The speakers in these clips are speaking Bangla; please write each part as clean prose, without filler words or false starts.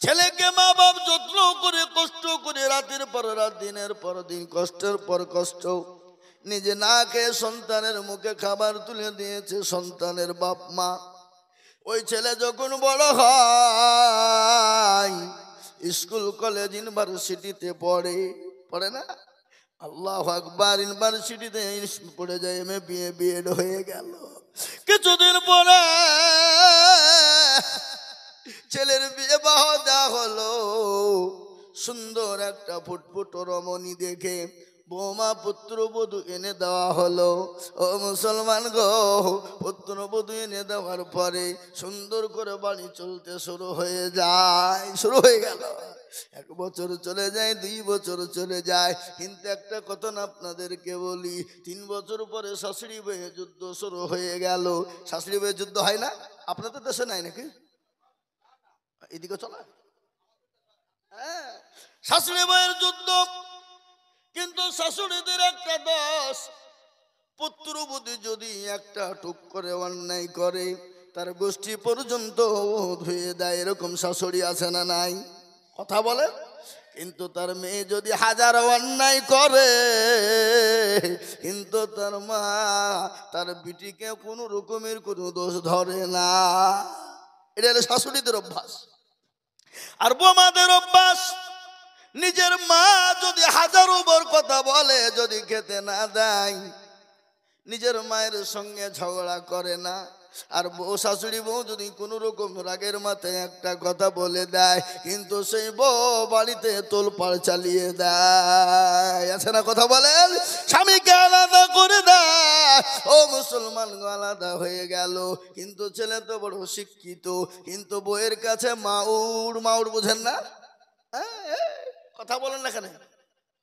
ছেলেকে মা বাপ যত্ন করে কষ্ট করে রাতের পর রাত দিনের পর দিন কষ্টের পর কষ্ট নিজে না খেয়ে সন্তানের মুখে খাবার তুলে দিয়েছে সন্তানের বাপ মা। ওই ছেলে যখন বড় হয় স্কুল কলেজ ইউনিভার্সিটিতে পড়ে না, আল্লাহু আকবার, ইউনিভার্সিটিতে পড়ে যায়, এমএ বিএ বিএড হয়ে গেল। কিছুদিন পরে ছেলের বিয়ে দেওয়া হলো। সুন্দর একটা ফুটফুট রমণী দেখে বৌমা পুত্রবধূ এনে দেওয়া হলো। ও মুসলমান গো, পুত্রবধূ এনে দেওয়ার পরে সুন্দর করে বাড়ি চলতে শুরু হয়ে গেল। 1 বছর চলে যায়, 2 বছর চলে যায়, কিন্তু একটা কথা না আপনাদেরকে বলি, 3 বছর পরে শাশুড়ি বউয়ের যুদ্ধ শুরু হয়ে গেল। শাশুড়ি বউয়ের যুদ্ধ হয় না? আপনাদের দেশে নাই নাকি? এদিকে চলা, হ্যাঁ, শাশুড়ি বউয়ের যুদ্ধ। কিন্তু শাশুড়িদের একটা দোষ, পুত্রবধূ যদি একটা টুক করে অন্যায় করে তার গোষ্ঠী পর্যন্ত ধুয়ে দেয়। এরকম শাশুড়ি আছে না নাই? কথা বলে। কিন্তু তার মেয়ে যদি 1000 অন্যায় করে কিন্তু তার মা তার বিটিকে কোনো রকমের কোনো দোষ ধরে না। এটা হলো শাশুড়িদের অভ্যাস। আর বৌমাদের অভ্যাস, নিজের মা যদি 1000 বার কথা বলে, যদি খেতে না দেয়, নিজের মায়ের সঙ্গে ঝগড়া করে না। আর শাশুড়ি বউ যদি কোনো রকম রাগের মাথায় একটা কথা বলে দেয়, কিন্তু সেই বউ বাড়িতে তোলপাড় চালিয়ে দেয়। আছে না? কথা বলেন। স্বামীকে আলাদা করে দেয়। ও মুসলমান, আলাদা হয়ে গেল। কিন্তু ছেলে তো বড় শিক্ষিত, কিন্তু বউয়ের কাছে মাউর বুঝেন না? কথা বলেন না কেন?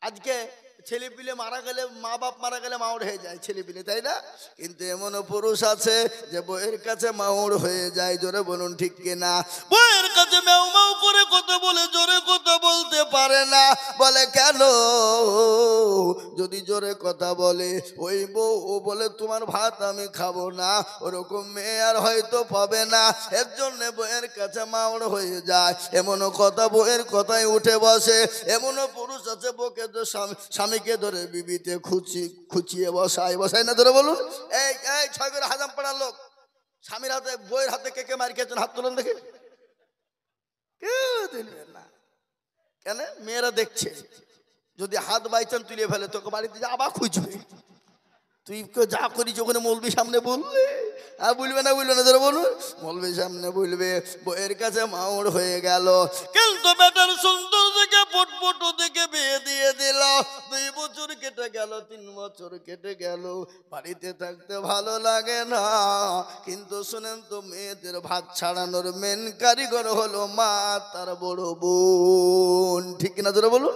আজকে ছেলে পিলে মারা গেলে, মা বাপ মারা গেলে মাউর হয়ে যায় ছেলে পিলে, তাই না? কিন্তু এমনও পুরুষ আছে যে বউয়ের কাছে মাউর হয়ে যায়। জোরে বলুন ঠিক কিনা? বউয়ের কাছে ম্যাও ম্যাও করে কথা বলে, জোরে কথা বলতে পারে না। বলে কেন? যদি জোরে কথা বলে ওই বউ ও বলে তোমার ভাত আমি খাবো না, ওরকম মেয়ে আর হয়তো পাবে না। এর জন্য বউয়ের কাছে মাউর হয়ে যায়। এমনও কথা বউয়ের কথায় উঠে বসে। এমনও পুরুষ আছে বউকে স্বামীকে ধরে বিবিতে খুচিয়ে বসায় না? ধরে বলুন। এই 6 করে হাজাম পাড়ার লোক, স্বামীর হাতে বউয়ের হাতে কে কে মার খেয়েছেন? হাত তুলেন দেখে। কেউ দিলেন না। কেন? মেয়েরা দেখছে, যদি হাত বাইচান তুলে ফেলে তোকে বাড়িতে আবার খুঁজবে। তুই যা করিস ওখানে মৌলবি সামনে বললে, আর বলবে না ধরে বলুন, মৌলবি সামনে বলবে। বউয়ের কাছে মাউর হয়ে গেল। কিন্তু বেটার সুন্দর দেখে ফুটফুটো দেখে বিয়ে দিয়ে দিল। 2 বছর কেটে গেল, 3 বছর কেটে গেল, বাড়িতে থাকতে ভালো লাগে না। কিন্তু শুনেন তো, মেয়েদের ভাত ছাড়ানোর মেন কারিগর হলো মা, তার বড় বোন। ঠিক কিনা? ধরে বলুন।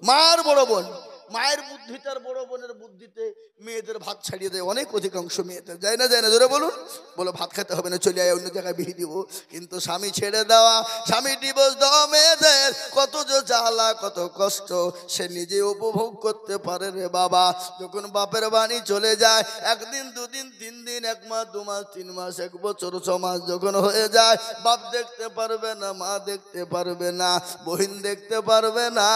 মার বড় বোন। মায়ের বুদ্ধিটার বড় বোনের বুদ্ধিতে মেয়েদের ভাত ছাড়িয়ে দেয়। অনেক অধিকাংশ মেয়েদের যায় না ধরে বলুন। বলো ভাত খেতে হবে না, চলে আয়, অন্য জায়গায় বিয়ে দিব। কিন্তু স্বামী ছেড়ে দেওয়া, স্বামী ডিভোর্স দেওয়া মেয়েদের কত যে জ্বালা, কত কষ্ট সে নিজে উপভোগ করতে পারে রে বাবা। যখন বাপের বাড়ি চলে যায়, 1 দিন 2 দিন 3 দিন, 1 মাস 2 মাস 3 মাস 1 বছর 6 মাস যখন হয়ে যায়, বাপ দেখতে পারবে না, মা দেখতে পারবে না, বহিন দেখতে পারবে না,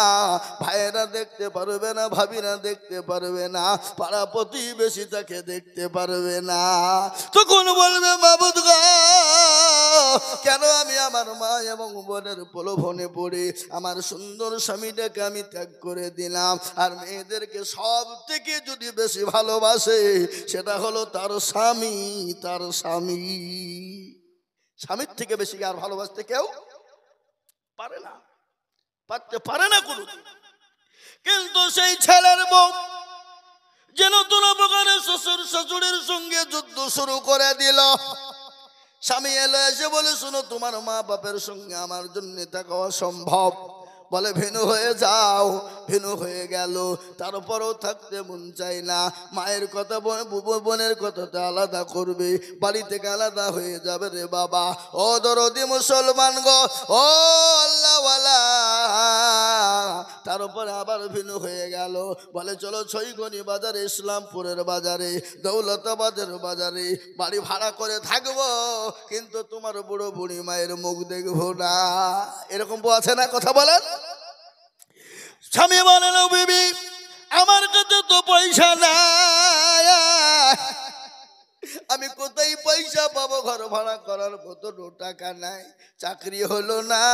ভাইয়েরা দেখতে পারবে না, ভাবিরা দেখতে পারবে না, পাড়া প্রতিবেশী তাকে দেখতে পারবে না। তখন বলবে মাবুদ গো, কেন আমি আমার মা এবং বোনের প্রলোভনে পড়ে আমার সুন্দর স্বামীটাকে আমি ত্যাগ করে দিলাম। আর মেয়েদেরকে সব থেকে যদি বেশি ভালোবাসে সেটা হলো তার স্বামী। তার স্বামী, স্বামীর থেকে বেশি আর ভালোবাসতে কেউ পারে না, পারতে পারে না কোনো। কিন্তু সেই ছেলের বউ যে নতুন প্রকারে শ্বশুরের সঙ্গে যুদ্ধ শুরু করে দিল। স্বামী এলো, এসে বলে শোনো, তোমার মা বাপের সঙ্গে আমার জন্য থাকা অসম্ভব। বলে ভিন্ন হয়ে যাও। ভিন্ন হয়ে গেল, তারপরও থাকতে মন চাই না। মায়ের কথা বোনের কথাটা আলাদা করবে, বাড়ি থেকে আলাদা হয়ে যাবে রে বাবা। ও দরদি মুসলমান গো, ও আল্লাহওয়ালা, তার উপরে আবার ভিন্ন হয়ে গেল। বলে চলো ছইগনি বাজারে, ইসলামপুরের বাজারে, দৌলতাবাদের বাজারে বাড়ি ভাড়া করে থাকবো, কিন্তু তোমার বুড়ো বুড়ি মায়ের মুখ দেখবো না। এরকম বউ আছে না? কথা বলেন। স্বামী বলেন, ও বিবি, আমার কাছে তো পয়সা নাই, আমি কোথায় পয়সা পাবো? ঘর ভাড়া করার মতো টাকা নাই, চাকরি হলো না,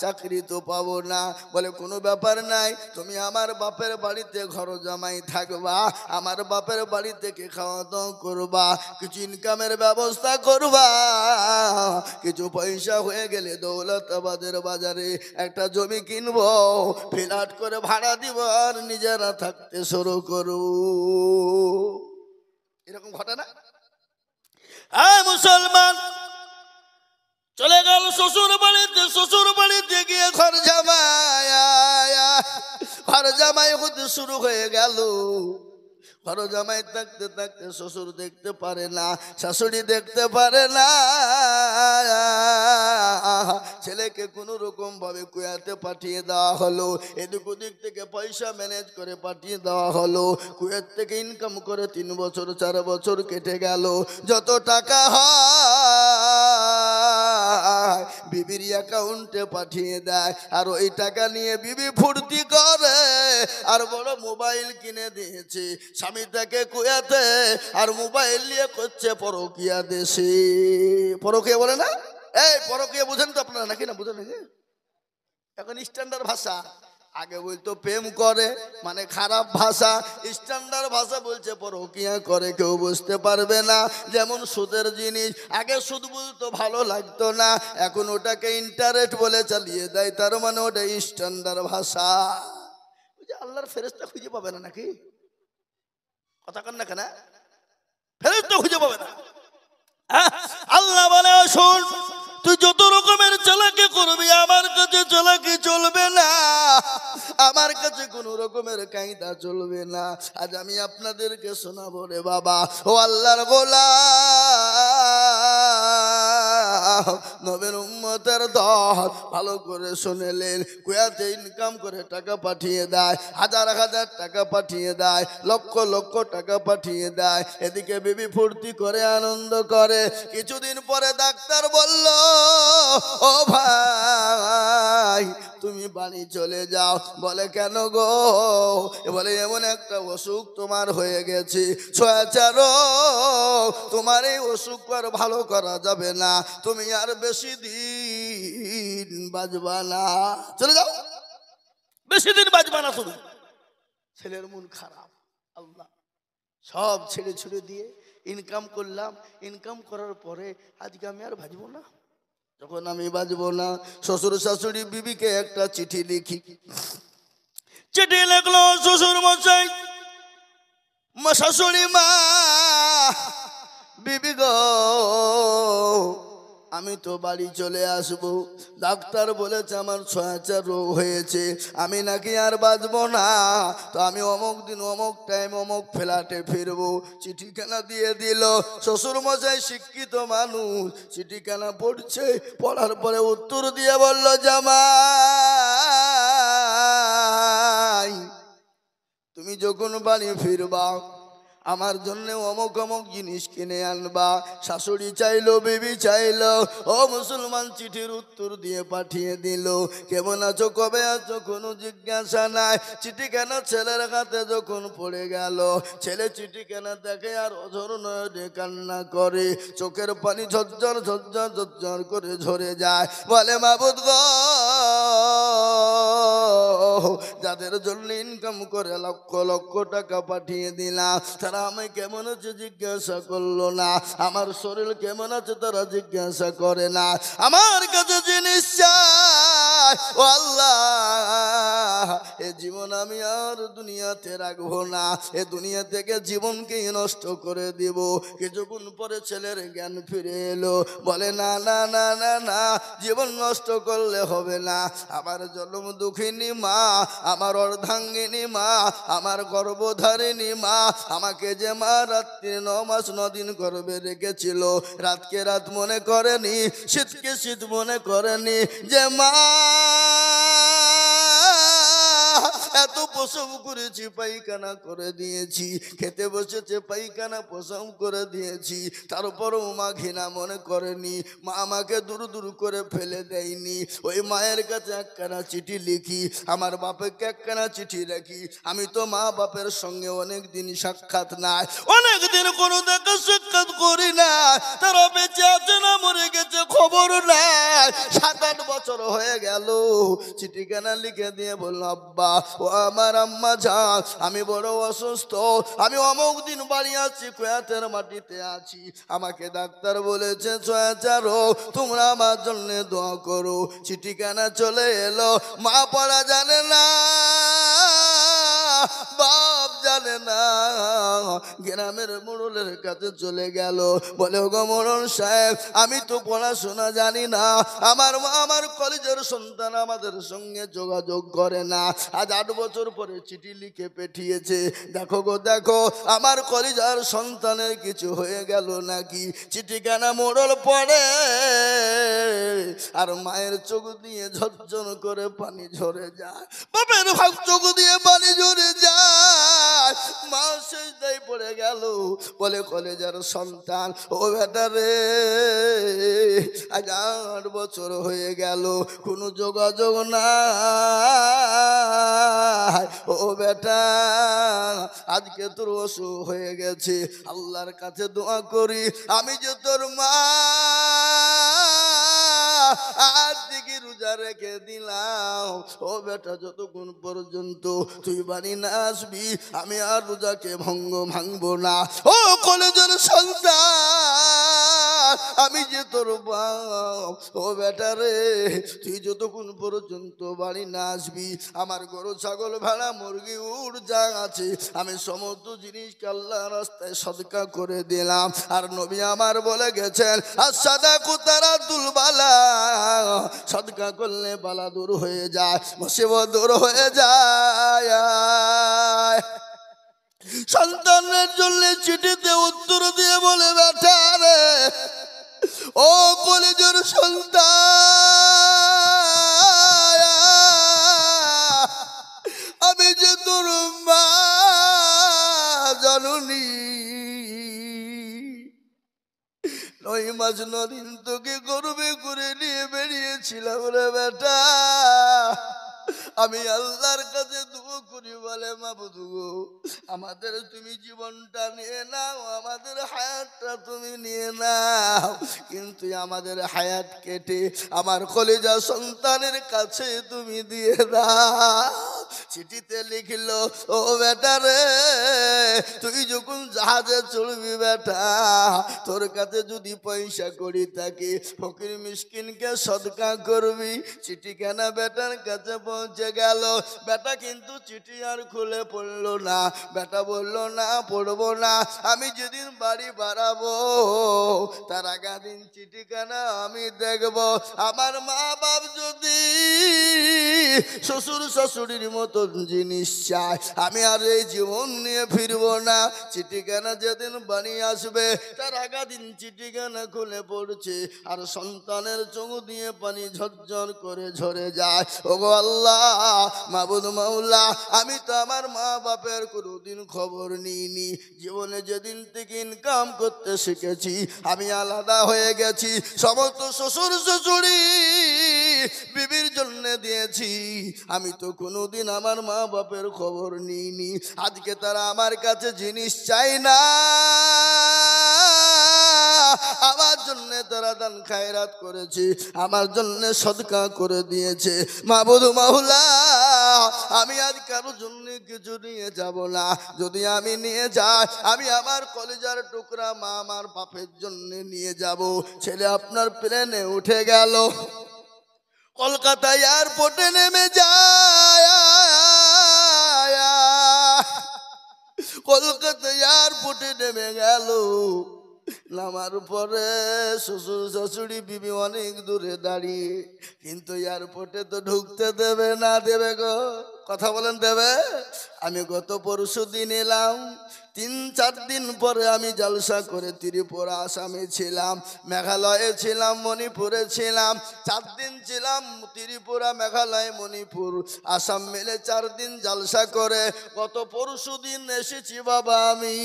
চাকরি তো পাবো না। বলে কোনো ব্যাপার নাই, তুমি আমার বাপের বাড়িতে ঘর জামাই থাকবা, আমার বাপের বাড়ি থেকে খাওয়া দাওয়া করবা, কিছু ইনকামের ব্যবস্থা করবা, কিছু পয়সা হয়ে গেলে দৌলতাবাদের বাজারে একটা জমি কিনবো, ফ্ল্যাট করে ভাড়া দিব, আর নিজেরা থাকতে শুরু করব। এরকম ঘটনা। মুসলমান চলে গেল শ্বশুর বাড়িতে, শ্বশুর বাড়িতে গিয়ে ঘর জামাই হতে শুরু হয়ে গেল। ঘর জামাই থাকতে থাকতে শ্বশুর দেখতে পারে না, শাশুড়ি দেখতে পারে না, ছেলেকে কোনো রকম ভাবে কুয়াতে পাঠিয়ে দেওয়া হলো, এদিক ওদিক থেকে পয়সা ম্যানেজ করে পাঠিয়ে দেওয়া হলো। কুয়েত থেকে ইনকাম করে 3 বছর 4 বছর কেটে গেল। যত টাকা হয় বিবির অ্যাকাউন্টে পাঠিয়ে দেয়, আর ওই টাকা নিয়ে বিবি ফুর্তি করে, আর বড় মোবাইল কিনে দিয়েছে স্বামী তাকে কুয়াতে, আর মোবাইল নিয়ে করছে পরকিয়া দেশে। পরকিয়া বলে না? এই পরকিয়া বুঝেন তো আপনারা নাকি? না বুঝেন নাকি? এখন স্ট্যান্ডার্ড ভাষা। আগে বলতো প্রেম করে, মানে খারাপ ভাষা। স্ট্যান্ডার্ড ভাষা বলছে পরকিয়া করে, কেউ বুঝতে পারবে না। যেমন সুদের জিনিস, আগে সুদ বলতো ভালো লাগতো না, এখন ওটাকে ইন্টারেস্ট বলে চালিয়ে দেয়, তার মানে ওটা স্ট্যান্ডার্ড ভাষা। আল্লাহর ফেরেশতা খুঁজে পাবে না নাকি? কথা কন না কেন? ফেরেশতা খুঁজে পাবে না। আল্লাহ বলে, শোন, তুই যত রকমের চালাকি করবি, আমার কাছে চালাকি চলবে না, আমার কাছে কোন রকমের কায়দা চলবে না। আজ আমি আপনাদেরকে শোনাবো রে বাবা, ও আল্লাহর গোলাম, নবীর উম্মতের দল, ভালো করে শুনেলেন। কুয়াতে ইনকাম করে টাকা পাঠিয়ে দেয়, হাজার হাজার টাকা পাঠিয়ে দেয়, লক্ষ লক্ষ টাকা পাঠিয়ে দেয়। এদিকে বিবি ফুর্তি করে, আনন্দ করে। কিছুদিন পরে ডাক্তার বলল, ও ভাই তুমি বাড়ি চলে যাও। বলে কেন গো? বলে এমন একটা অসুখ তোমার হয়ে গেছে, ছয়াচার, তোমার এই অসুখ আর ভালো করা যাবে না, তুমি আর বেশি দিন বাঁচবা না, চলে যাও, বেশি দিন বাঁচবা না তুমি। ছেলের মন খারাপ। আল্লাহ, সব ছেড়ে ছুড়ে দিয়ে ইনকাম করলাম, ইনকাম করার পরে আজকে আমি আর বাঁচবো না। যখন আমি বাঁচবো না, শ্বশুর শাশুড়ি বিবিকে একটা চিঠি লিখি। চিঠি লিখলো, শ্বশুর মশাই, শাশুড়ি মা, বিবি গো, আমি তো বাড়ি চলে আসবো, ডাক্তার বলেছে আমার ছয়াচার রোগ হয়েছে, আমি নাকি আর বাঁচবো না, তো আমি অমুক দিন অমুক টাইম অমুক ফ্ল্যাটে ফিরবো। চিঠিখানা দিয়ে দিল। শ্বশুর মশাই শিক্ষিত মানুষ, চিঠিখানা পড়ছে, পড়ার পরে উত্তর দিয়ে বলল, জামাই তুমি যখন বাড়ি ফিরবা আমার জন্য অমুক অমুক জিনিস কিনে আনবা। শাশুড়ি চাইলো, বিবি চাইলো, ও মুসলমান চিঠির উত্তর দিয়ে পাঠিয়ে দিল। কেমন আছো, কবে আছো, কোনো জিজ্ঞাসা নাই। চিঠি কেন ছেলের হাতে যখন পড়ে গেল, ছেলে চিঠি কেন দেখে আর অঝর নয়নে কান্না করে, চোখের পানি ঝরঝর ঝরঝর ঝরঝর করে ঝরে যায়। বলে মাবুদ গো, যাদের জন্য ইনকাম করে লক্ষ লক্ষ টাকা পাঠিয়ে দিলাম, তারা আমি কেমন আছে জিজ্ঞাসা করলো না, আমার শরীর কেমন আছে তারা জিজ্ঞাসা করে না, আমার কাছে জিনিস চাই। ও আল্লাহ, এ জীবন আমি আর দুনিয়াতে রাখবো না, এ দুনিয়া থেকে জীবনকে নষ্ট করে দিব। কিছুক্ষণ পরে ছেলের জ্ঞান ফিরে এলো। বলে না না না না না, জীবন নষ্ট করলে হবে না। আমার জন্ম দুঃখিনী মা, আমার অর্ধাঙ্গিনী মা, আমার গর্ভধারিণী মা, আমাকে যে মা রাত্রি 9 মাস 9 দিন গর্ভে রেখেছিল, রাতকে রাত মনে করেনি, শীতকে শীত মনে করেনি, যে মা এত প্রসব করেছি, পায়খানা করে দিয়েছি, খেতে বসেছে পায়খানা প্রসব করে দিয়েছি, তারপরেও মা ঘৃণা মনে করেনি, মা আমাকে দূর দূর করে ফেলে দেয়নি। ওই মায়ের কাছে একখানা চিঠি লিখি, আমার বাপকে একখানা চিঠি রাখি। আমি তো মা বাপের সঙ্গে অনেক দিন সাক্ষাৎ নাই, অনেক দিন কোনো দেখা সাক্ষাৎ করি না, তারা বেঁচে আছে না মরে গেছে খবর নাই। 7-8 বছর হয়ে গেল। চিঠিখানা লিখে দিয়ে বলল, আব্বা ও আমার আম্মা যান, আমি বড় অসুস্থ, আমি অমুক দিন বাড়ি আছি, কুয়াতের মাটিতে আছি, আমাকে ডাক্তার বলেছে ছয়াচার, তোমরা আমার জন্য দোয়া করো। চিঠিখানা চলে এলো, মা পড়া জানে না, বাপ জানে না, গ্রামের মোড়লের কাছে চলে গেল, বলে গো মোড়ল সাহেব, আমি তো পড়াশোনা জানি না, আমার মা আমার কলেজের সন্তান আমাদের সঙ্গে যোগাযোগ করে না, আজ 8 বছর পরে চিঠি লিখে পাঠিয়েছে, দেখো গো দেখো আমার কলেজের সন্তানের কিছু হয়ে গেল নাকি। চিঠিখানা মোড়ল পড়ে, আর মায়ের চোখ দিয়ে ঝরঝর করে পানি ঝরে যায়, বাপের ভাগ চোখ দিয়ে পানি ঝরে যায়। মা সেজদায় পড়ে গেল, বলে কলেজের সন্তান, ও বেটা রে, আজ 8 বছর হয়ে গেল, কোনো যোগাযোগ নাই, ও বেটা আজকে তোর অসুখ হয়ে গেছে, আল্লাহর কাছে দোয়া করি, আমি যে তোর মা আজ থেকে রোজা রেখে দিলাম, ও বেটা যতক্ষণ পর্যন্ত তুই বাড়ি না আসবি আমি আর রোজাকে ভাঙবো না। ও কলেজের সন্তান, আমি যে তোর বাপ, ও বেটা রে, তুই যতক্ষণ পর্যন্ত বাড়ি না আসবি আমার গরু ছাগল ভেড়া মুরগি উড় যা আছে আমি সমস্ত জিনিসকে আল্লাহর রাস্তায় সদকা করে দিলাম। আর নবী আমার বলে গেছেন, আস-সাদাকু তারাদুল বালা, সদকা করলে বালা দূর হয়ে যায়, মুসিবত দূর হয়ে যায়। সন্তানের জন্য চিঠিতে উত্তর দিয়ে বলে, বেটা রে, ও কলেজের সন্তান, আমি যে তোর মা জননী, 9 মাস 9 দিন তোকে গর্বে করে নিয়ে বেরিয়েছিলাম রে বেটা, আমি আল্লাহর কাছে দোয়া করি, বলে মাবুদ গো, আমাদের তুমি জীবনটা নিয়ে নাও, আমাদের হায়াতটা তুমি নিয়ে নাও, কিন্তু আমাদের হায়াত কেটে আমার কলেজা সন্তানের কাছে তুমি দিয়ে দাও। চিঠিতে লিখলো, ও বেটা রে, তুই যখন জাহাজে চড়বি বেটা, তোর কাছে যদি পয়সা করি থাকে ফকির মিসকিনকে সদকা করবি। চিঠিখানা বেটার কাছে পৌঁছে গেল, বেটা কিন্তু চিঠি আর খুলে পড়লো না, বেটা বললো না পড়বো না, আমি যেদিন বাড়ি বাড়াবো তার আগা দিন চিঠিখানা আমি দেখবো, আমার মা বাপ যদি শ্বশুর শাশুড়ির মতন জিনিস চায় আমি আর এই জীবন নিয়ে ফিরবো না। চিঠিখানা যেদিন বাড়ি আসবে তার আগা দিন চিঠিখানা খুলে পড়ছে, আর সন্তানের চোখ দিয়ে পানি ঝরঝর করে ঝরে যায়। ওগো আল্লাহ, মাবুদ মাওলা, আমি তো আমার মা বাপের কোনোদিন খবর নিইনি, জীবনে যেদিন থেকে ইনকাম করতে শিখেছি আমি আলাদা হয়ে গেছি, সমস্ত শ্বশুর শাশুড়ি বিবির জন্য দিয়েছি, আমি তো কোনোদিন আমার মা বাপের খবর নিইনি, আজকে তারা আমার কাছে জিনিস চাই না, আমার জন্য তারা দান খায়রাত করেছে, আমার জন্য সদকা করে দিয়েছে। মাবুদ মাওলা, আমি আজ কারো জন্য কিছু নিয়ে যাব না, যদি আমি নিয়ে যাই আমি আমার কলেজার টুকরা মা আমার বাপের জন্য নিয়ে যাব। ছেলে আপনার প্লেনে উঠে গেল, কলকাতা এয়ারপোর্টে নেমে যায়, কলকাতা এয়ারপোর্টে নেমে গেল, নামার পরে শ্বশুর শাশুড়ি বিবি অনেক দূরে দাঁড়িয়ে, কিন্তু এয়ারপোর্টে তো ঢুকতে দেবে না, দেবে গো কথা বলেন দেবে? আমি গত পরশু দিন এলাম, 3-4 দিন পরে আমি জলসা করে ত্রিপুরা আসামে ছিলাম, মেঘালয়ে ছিলাম, মণিপুরে ছিলাম। 4 দিন ছিলাম ত্রিপুরা, মেঘালয়, মণিপুর, আসাম মিলে 4 দিন জলসা করে গত পরশু দিন এসেছি বাবা আমি।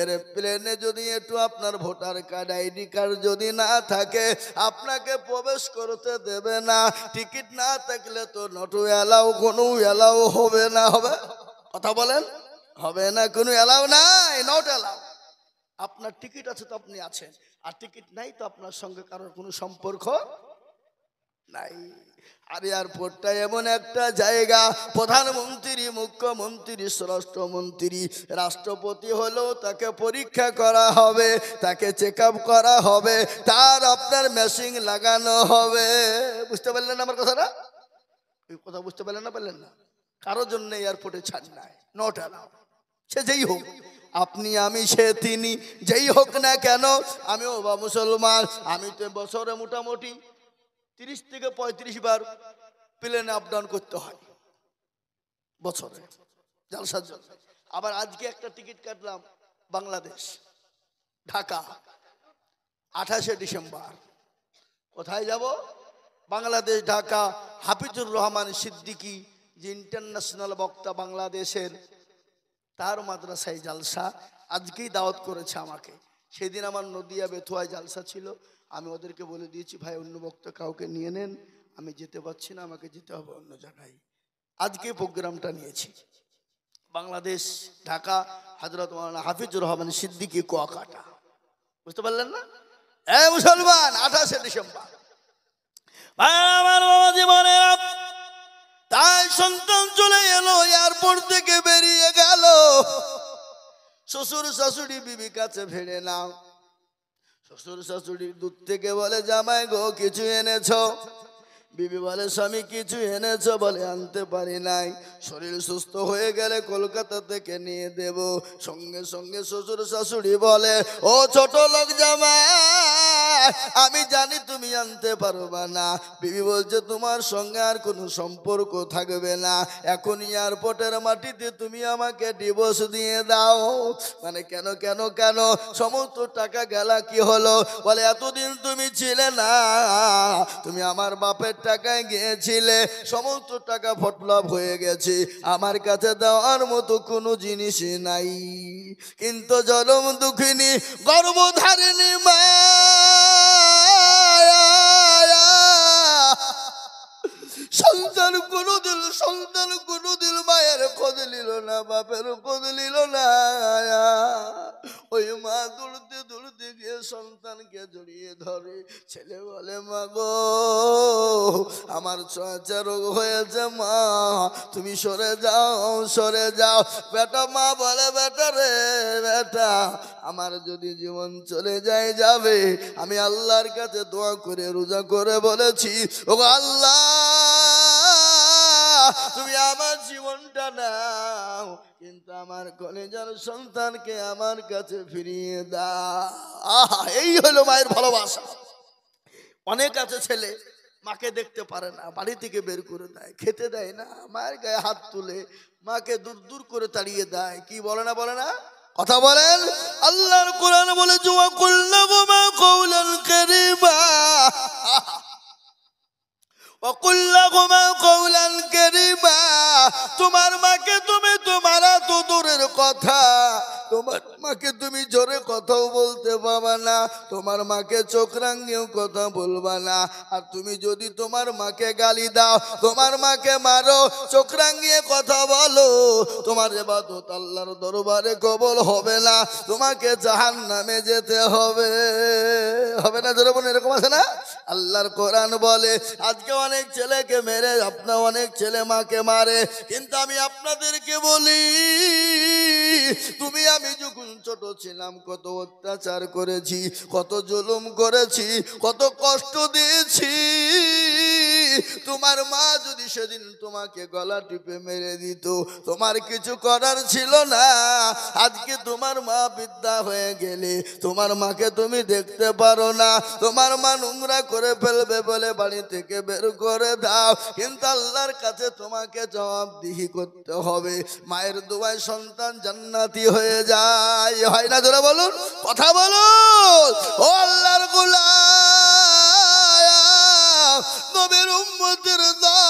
এর প্লেনে যদি একটু আপনার ভোটার কার্ড, আইডি কার্ড যদি না থাকে আপনাকে প্রবেশ করতে দেবে না। টিকিট না থাকলে তো নট এলাও, কোনো এলাও হবে না। হবে? কথা বলেন। হবে না, কোনো এলাও নাই, নট এলাও। আপনার টিকিট আছে তো আপনি আছেন, আর টিকিট নাই তো আপনার সঙ্গে কারোর কোনো সম্পর্ক নাই। আর এয়ারপোর্টটা এমন একটা জায়গা, প্রধানমন্ত্রী, মুখ্যমন্ত্রী, স্বরাষ্ট্রমন্ত্রী, রাষ্ট্রপতি হলেও তাকে পরীক্ষা করা হবে, তাকে চেক আপ করা হবে, তার আপনার মেশিন লাগানো হবে। বুঝতে পারলেন আমার কথাটা? এই কথা বুঝতে পারলেন না? পারলেন না? কারোর জন্য এয়ারপোর্টে ছাড় নাই, নট অ্যালাউ। সে যেই হোক, আপনি, আমি, সে, তিনি, যেই হোক না কেন, আমিও বা মুসলমান, আমি তো বছরে মোটামুটি 30 থেকে 35 বার প্লেনে আপ ডাউন করতে হয় বছরে জলসার জন্য। আবার আজকে একটা টিকিট কাটলাম বাংলাদেশ, ঢাকা, 28শে ডিসেম্বর। কোথায় যাব? বাংলাদেশ, ঢাকা। হাফিজুর রহমান সিদ্দিকী, যে ইন্টারন্যাশনাল বক্তা বাংলাদেশের, তার মাদ্রাসায় জালসা। আজকেই দাওয়াত করেছে আমাকে। সেদিন আমার নদিয়া বেথুয়ায় জালসা ছিল, আমি ওদেরকে বলে দিয়েছি ভাই অন্য বক্তা কাউকে নিয়ে নেন, আমি যেতে পারছি না, আমাকে যেতে হবে অন্য জায়গায়। আজকে প্রোগ্রামটা নিয়েছি বাংলাদেশ, ঢাকা, হযরত মাওলানা হাফিজুর রহমান সিদ্দিকী, কুয়াকাটা। বুঝতে পারলেন না? এ মুসলমান, 28শে ডিসেম্বর। আমার বাবা জীবনের তাই সন্তান চলে এলো, এয়ারপোর্ট থেকে বেরিয়ে গেল। শ্বশুর শাশুড়ি বিবি কাছে ফিরে নাও। শ্বশুর শাশুড়ি দূর থেকে বলে জামাই গো কিছু এনেছো? বিবি বলে স্বামী কিছু এনেছো? বলে আনতে পারি নাই, শরীর সুস্থ হয়ে গেলে কলকাতা থেকে নিয়ে দেব। সঙ্গে সঙ্গে শ্বশুর শাশুড়ি বলে ও ছোট লোক জামাই, আমি জানি তুমি আনতে পারবা না। বিবি বলছে তোমার সঙ্গে আর কোনো সম্পর্ক থাকবে না, এখন এয়ারপোর্টের মাটিতে তুমি আমাকে ডিভোর্স দিয়ে দাও। মানে কেন কেন কেন? সমস্ত টাকা গেলা কি হলো? বলে এতদিন তুমি ছিলে না, তুমি আমার বাপের টাকায় গিয়েছিলে, সমস্ত টাকা ফটলাপ হয়ে গেছে, আমার কাছে দেওয়ার মতো কোনো জিনিসই নাই। কিন্তু জনম দুঃখিনী গর্ভধারিণী মা সন্তান কোনোদিন মায়ের খোঁজ নিল না, বাপের খোঁজ নিল না। ওই মা দৌড়তে দৌড়তে গিয়ে সন্তানকে জড়িয়ে ধরে। ছেলে বলে মা গো আমার চর্চা রোগ হয়েছে, মা তুমি সরে যাও, সরে যাও। বেটা, মা বলে বেটা রে বেটা, আমার যদি জীবন চলে যায় যাবে, আমি আল্লাহর কাছে দোয়া করে রোজা করে বলেছি ও আল্লাহ তুমি আমার জীবনটা নাও, কিন্তু আমার কলেজার সন্তানকে আমার কাছে ফিরিয়ে দাও। আহা, এই হলো মায়ের ভালোবাসা। অনেক আছে ছেলে মাকে দেখতে পারে না, বাড়ি থেকে বের করে দেয়, খেতে দেয় না, মায়ের গায়ে হাত তুলে মাকে দূর দূর করে তাড়িয়ে দেয়। কি বলে না? বলে না? কথা বলেন। আল্লাহর কোরআন বলে ওয়া কুল লাহুমা কওলান কারীমা, ওয়া কুল লাহুমা কওলান কারীমা। তোমার মাকে তুমি, তোমার তো দূরের কথা, তোমার মাকে তুমি জোরে কথাও বলতে পারবা না, তোমার মাকে চোখ রাঙিয়েও কথা বলবা না। আর তুমি যদি তোমার মাকে গালি দাও, তোমার মাকে মারো, চোখ রাঙিয়ে কথা বলো, তোমার ইবাদত আল্লাহর দরবারে কবুল হবে না, তোমাকে জাহান্নামে যেতে হবে। হবে না? জোরে বলুন, এরকম আছে না? আল্লাহর কোরআন বলে আজকে অনেক ছেলেকে মেরে, আপনার অনেক ছেলে মাকে মারে, কিন্তু আমি আপনাদেরকে বলি তুমি আমি যখন ছোট ছিলাম কত অত্যাচার করেছি, কত জুলুম করেছি, কত কষ্ট দিয়েছি। তোমার মা যদি সেদিন তোমাকে গলা টিপে মেরে দিত, তোমার কিছু করার ছিল না। আজকে তোমার মা বৃদ্ধা হয়ে গেলে তোমার মাকে তুমি দেখতে পারো না, তোমার মা নোংরা করে ফেলবে বলে বাড়ি থেকে বের করে দাও, কিন্তু আল্লাহর কাছে তোমাকে জবাবদিহি করতে হবে। মায়ের দোয়ায় সন্তান জান্নাতি হয়ে যায়, হয় না? জোরে বলুন, কথা বলুন। ও আল্লাহর গোলাম, নবীর উম্মতের দল,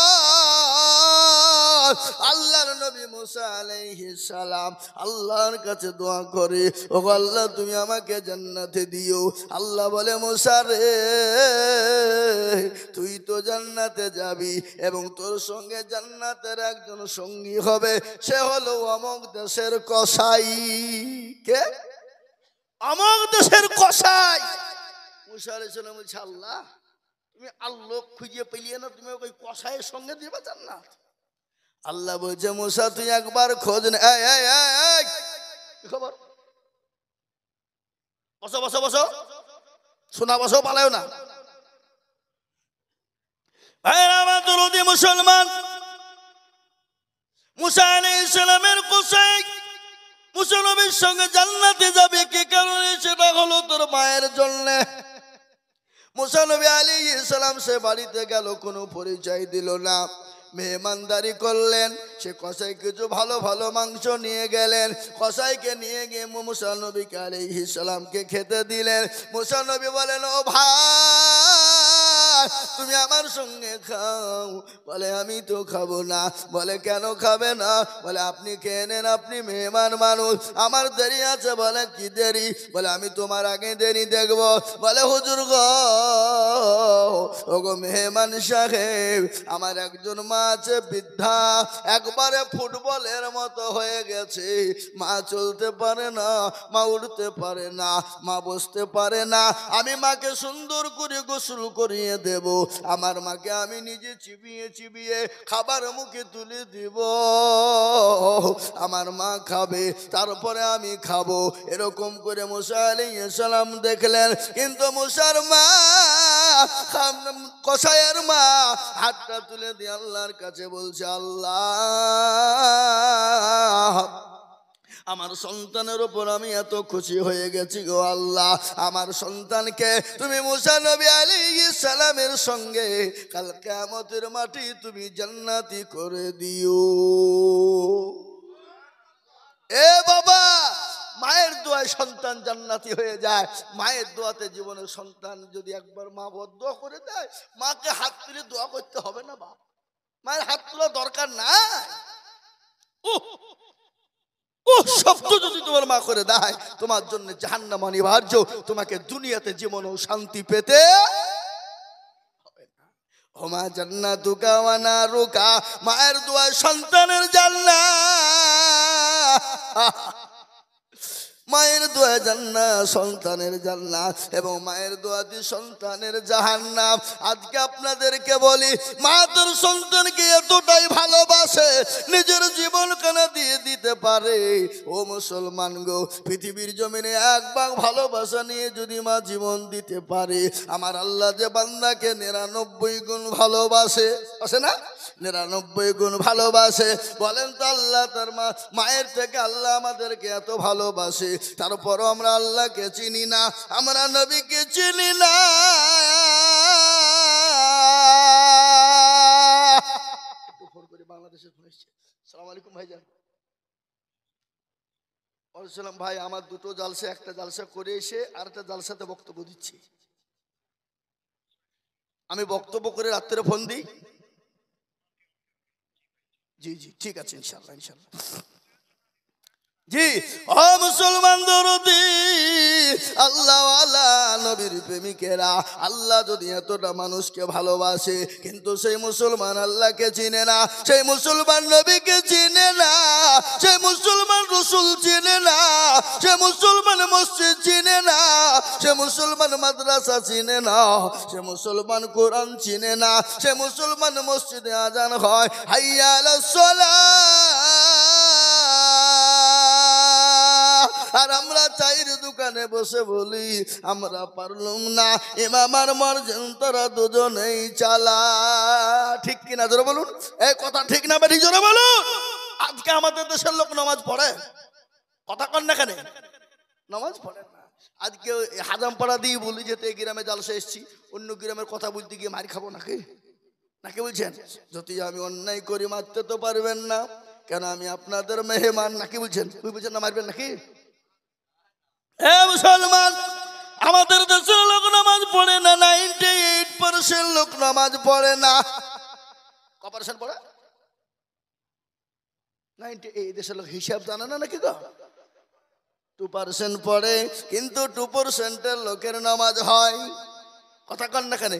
আল্লাহর নবী মুসা আলাইহিস সালাম আল্লাহর কাছে দোয়া করে, ও আল্লাহ তুমি আমাকে জান্নাতে দিও। আল্লাহ বলে, মুসা রে, তুই তো জান্নাতে যাবি এবং তোর সঙ্গে জান্নাতের একজন সঙ্গী হবে, সে হলো অমুক দেশের কসাই। কে? অমুক দেশের কসাই। মুসা আলাইহিস সালাম বলছে, আল্লাহ তুমি আল্লাহ খুঁজে পেলিয়ে না, তুমি ওই কসাইয়ের সঙ্গে দিবা জান্নাত? আল্লাহ বলছে, মুসা তুই একবার খোঁজ নে। কি খবর? বসো বসো বসো, শোনা, বসো, পালাও না। মুসলমান, মুসা আলাইহিস সালামের কসাই মুসা নবীর সঙ্গে জান্নাতে যাবে, কি কারণে? সেটা হলো তোর মায়ের জন্য। মুসা নবী আলাইহিস সালাম সে বাড়িতে গেল, কোনো পরিচয় দিল না, মেহমানদারি করলেন। সে কসাই কিছু ভালো ভালো মাংস নিয়ে গেলেন, কসাইকে নিয়ে গিয়ে মুসা নবীকে আলাইহিস সালামকে খেতে দিলেন। মুসা নবী বলেন, ও ভাই তুমি আমার সঙ্গে খাও। বলে, আমি তো খাবো না। বলে, কেন খাবে না? বলে, আপনি খেয়ে নেন, আপনি মেহমান মানুষ, আমার দেরি আছে। বলে, কি দেরি? বলে, আমি তোমার আগে দেরি দেখবো। বলে, হুজুর গো, ওগো মেহমান সাহেব, আমার একজন মা আছে বৃদ্ধা, একবারে ফুটবলের মতো হয়ে গেছে, মা চলতে পারে না, মা উঠতে পারে না, মা বসতে পারে না। আমি মাকে সুন্দর করে গোসল করিয়ে দেব, আমার মাকে আমি নিজে চিবিয়ে চিবিয়ে খাবার মুখে তুলে দিব, আমার মা খাবে, তারপরে আমি খাবো। এরকম করে মুসা আলাইহিস সালাম দেখলেন। কিন্তু মুসার মা, কসাইয়ের মা হাতটা তুলে দিয়ে আল্লাহর কাছে বলছে, আল্লাহ আমার সন্তানের উপর আমি এত খুশি হয়ে গেছি গো আল্লাহ, আমার সন্তানকে তুমি মুসা নবী আলাইহিস সালামের সঙ্গে কাল কিয়ামতের মাটি তুমি জান্নাতি করে দিও। এ বাবা, মায়ের দোয়ায় সন্তান জান্নাতি হয়ে যায়। মায়ের দোয়াতে জীবনের সন্তান যদি একবার মা বদদোয়া করে দেয়, মাকে হাত তুলে দোয়া করতে হবে না? বাপ মায়ের হাত তোলা দরকার নাই। শব্দ যদি তোমার মা করে দেয়, তোমার জন্য জাহান্নাম অনিবার্য, তোমাকে দুনিয়াতে জীবনেও শান্তি পেতে হবে না। ওমা জান্নাতুকা ওয়া নারুকা, মায়ের দোয়ায় সন্তানের জান্নাত, মায়ের দোয়া জান্নাত, সন্তানের জান্নাত, এবং মায়ের দোয়াতে সন্তানের জাহান্নাম। আজকে আপনাদেরকে বলি, মা তোর সন্তানকে এতটাই ভালোবাসে, নিজের জীবন কেনা দিয়ে দিতে পারে। ও মুসলমান গো, পৃথিবীর জমিনে এক ভাগ ভালোবাসা নিয়ে যদি মা জীবন দিতে পারে, আমার আল্লাহ যে বান্দাকে 99 গুণ ভালোবাসে, আছে না? 99 গুণ ভালোবাসে। বলেন তো, আল্লাহ তার মায়ের থেকে আল্লাহ আমাদেরকে এত ভালোবাসে, তারপরও আমরা আল্লাহকে চিনি না, আমরা নবীকে চিনি না। একটু ফোন করে বাংলাদেশে ফোন এসেছে। আসসালামু আলাইকুম ভাইজান। বলছিলাম, ভাই আমার দুটো জালসা, একটা জালসা করে এসে আর একটা জালসাতে বক্তব্য দিচ্ছি, আমি বক্তব্য করে রাত্রে ফোন দিই। জি জি, ঠিক আছে, ইনশাআল্লাহ ইনশাআল্লাহ। জি, ও মুসলমান দরদি, আল্লাহওয়ালা নবীর প্রেমিকেরা, আল্লাহ যদি এতটা মানুষকে ভালোবাসে, কিন্তু সেই মুসলমান আল্লাহকে চিনে না, সেই মুসলমান নবীকে চিনে না, সেই মুসলমান রসুল চিনে না, সে মুসলমান মসজিদ চিনে না, সে মুসলমান মাদ্রাসা চিনে না, সে মুসলমান কোরআন চিনে না, সে মুসলমান মসজিদে আজান হয় হাইয়া আলাস সালাহ, আর আমরা চায়ের দোকানে বসে বলি আমরা পারলাম না, ইমাম আর মার্জিন তারা দুজনেই চালা। কিনা জোরে বলুন, এই কথা ঠিক না বেঠিক জোরে বলুন। আজকে আমাদের দেশের লোক নামাজ পড়ে, কথা কন না কেন, নামাজ পড়ে না। আজকে হাজাম পাড়া দিয়ে বলি যে এই গ্রামে জালসা এসছি, অন্য গ্রামের কথা বলতে গিয়ে মার খাবো নাকি, নাকি বলছেন? যদি আমি অন্যায় করি মারতে তো পারবেন না, কেন আমি আপনাদের মেহমান, নাকি বলছেন? বুঝছেন না, মারবেন নাকি? এ মুসলমান, আমাদের দেশের লোক নামাজ পড়ে না, 98% লোক নামাজ পড়ে না। ক পার্সেন্ট পড়ে? 90। এই দেশের লোক হিসাব জানে না নাকি গো? 2% পড়ে, কিন্তু 2% লোকের নামাজ হয়, কথা কন না কেন?